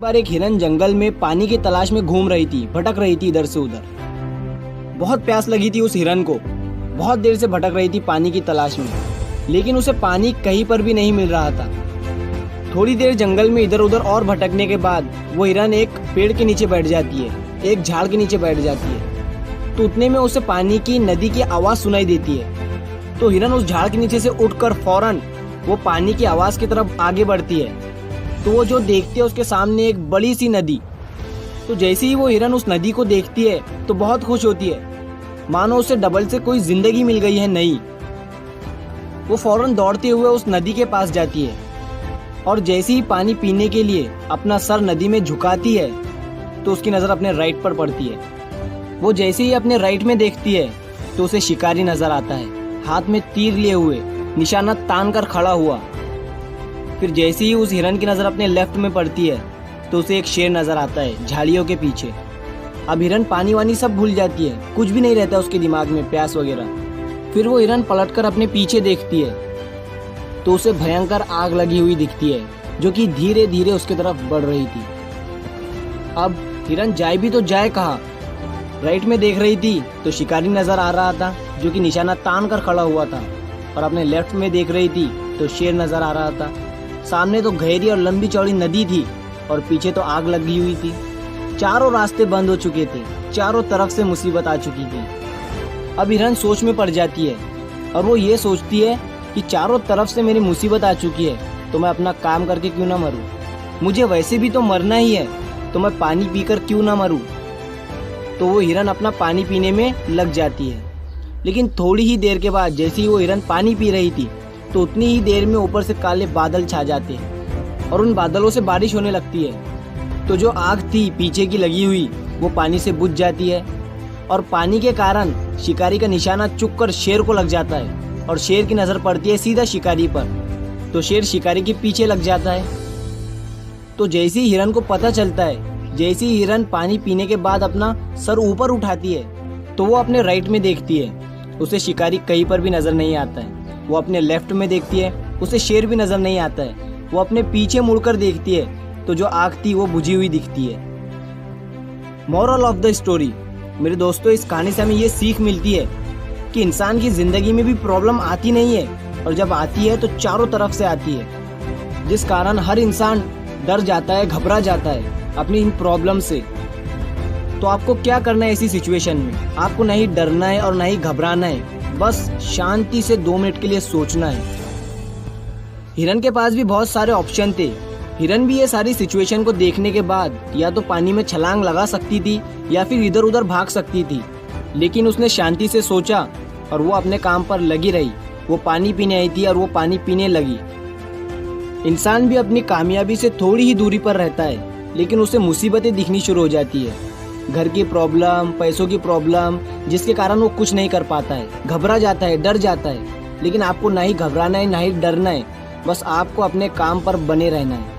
बार एक हिरन जंगल में पानी की तलाश में घूम रही थी, भटक रही थी इधर से उधर। बहुत प्यास लगी थी उस हिरन को, बहुत देर से भटक रही थी पानी की तलाश में, लेकिन उसे पानी कहीं पर भी नहीं मिल रहा था। थोड़ी देर जंगल में इधर उधर और भटकने के बाद वो हिरन एक पेड़ के नीचे बैठ जाती है, एक झाड़ के नीचे बैठ जाती है। तो उतने में उसे पानी की नदी की आवाज़ सुनाई देती है। तो हिरन उस झाड़ के नीचे से उठकर फौरन वो पानी की आवाज़ की तरफ आगे बढ़ती है। तो वो जो देखती है उसके सामने एक बड़ी सी नदी। तो जैसे ही वो हिरन उस नदी को देखती है तो बहुत खुश होती है, मानो उसे डबल से कोई जिंदगी मिल गई है नई। वो फौरन दौड़ते हुए उस नदी के पास जाती है और जैसे ही पानी पीने के लिए अपना सर नदी में झुकाती है तो उसकी नज़र अपने राइट पर पड़ती है। वो जैसे ही अपने राइट में देखती है तो उसे शिकारी नजर आता है, हाथ में तीर लिए हुए, निशाना तान कर खड़ा हुआ। फिर जैसे ही उस हिरन की नज़र अपने लेफ्ट में पड़ती है तो उसे एक शेर नज़र आता है झाड़ियों के पीछे। अब हिरन पानी वानी सब भूल जाती है, कुछ भी नहीं रहता उसके दिमाग में, प्यास वगैरह। फिर वो हिरन पलटकर अपने पीछे देखती है तो उसे भयंकर आग लगी हुई दिखती है जो कि धीरे धीरे उसके तरफ बढ़ रही थी। अब हिरन जाए भी तो जाए कहाँ? राइट में देख रही थी तो शिकारी नजर आ रहा था जो कि निशाना तान कर खड़ा हुआ था, और अपने लेफ्ट में देख रही थी तो शेर नजर आ रहा था। सामने तो गहरी और लंबी चौड़ी नदी थी और पीछे तो आग लगी हुई थी। चारों रास्ते बंद हो चुके थे, चारों तरफ से मुसीबत आ चुकी थी। अब हिरन सोच में पड़ जाती है और वो ये सोचती है कि चारों तरफ से मेरी मुसीबत आ चुकी है तो मैं अपना काम करके क्यों ना मरूं। मुझे वैसे भी तो मरना ही है तो मैं पानी पीकर क्यों ना मरूं। तो वो हिरन अपना पानी पीने में लग जाती है। लेकिन थोड़ी ही देर के बाद जैसे ही वो हिरन पानी पी रही थी तो उतनी ही देर में ऊपर से काले बादल छा जाते हैं और उन बादलों से बारिश होने लगती है। तो जो आग थी पीछे की लगी हुई वो पानी से बुझ जाती है और पानी के कारण शिकारी का निशाना चुक कर शेर को लग जाता है और शेर की नज़र पड़ती है सीधा शिकारी पर। तो शेर शिकारी के पीछे लग जाता है। तो जैसे ही हिरन को पता चलता है, जैसे ही हिरन पानी पीने के बाद अपना सर ऊपर उठाती है तो वो अपने राइट में देखती है, उसे शिकारी कहीं पर भी नज़र नहीं आता है। वो अपने लेफ्ट में देखती है, उसे शेर भी नज़र नहीं आता है। वो अपने पीछे मुड़कर देखती है तो जो आग थी वो बुझी हुई दिखती है। मॉरल ऑफ द स्टोरी, मेरे दोस्तों, इस कहानी से हमें ये सीख मिलती है कि इंसान की ज़िंदगी में भी प्रॉब्लम आती नहीं है, और जब आती है तो चारों तरफ से आती है, जिस कारण हर इंसान डर जाता है, घबरा जाता है अपनी इन प्रॉब्लम से। तो आपको क्या करना है ऐसी सिचुएशन में? आपको नहीं डरना है और नहीं घबराना है, बस शांति से 2 मिनट के लिए सोचना है। हिरन के पास भी बहुत सारे ऑप्शन थे। हिरन भी ये सारी सिचुएशन को देखने के बाद या तो पानी में छलांग लगा सकती थी या फिर इधर उधर भाग सकती थी, लेकिन उसने शांति से सोचा और वो अपने काम पर लगी रही। वो पानी पीने आई थी और वो पानी पीने लगी। इंसान भी अपनी कामयाबी से थोड़ी ही दूरी पर रहता है, लेकिन उसे मुसीबतें दिखनी शुरू हो जाती है, घर की प्रॉब्लम, पैसों की प्रॉब्लम, जिसके कारण वो कुछ नहीं कर पाता है, घबरा जाता है, डर जाता है। लेकिन आपको ना ही घबराना है ना ही डरना है, बस आपको अपने काम पर बने रहना है।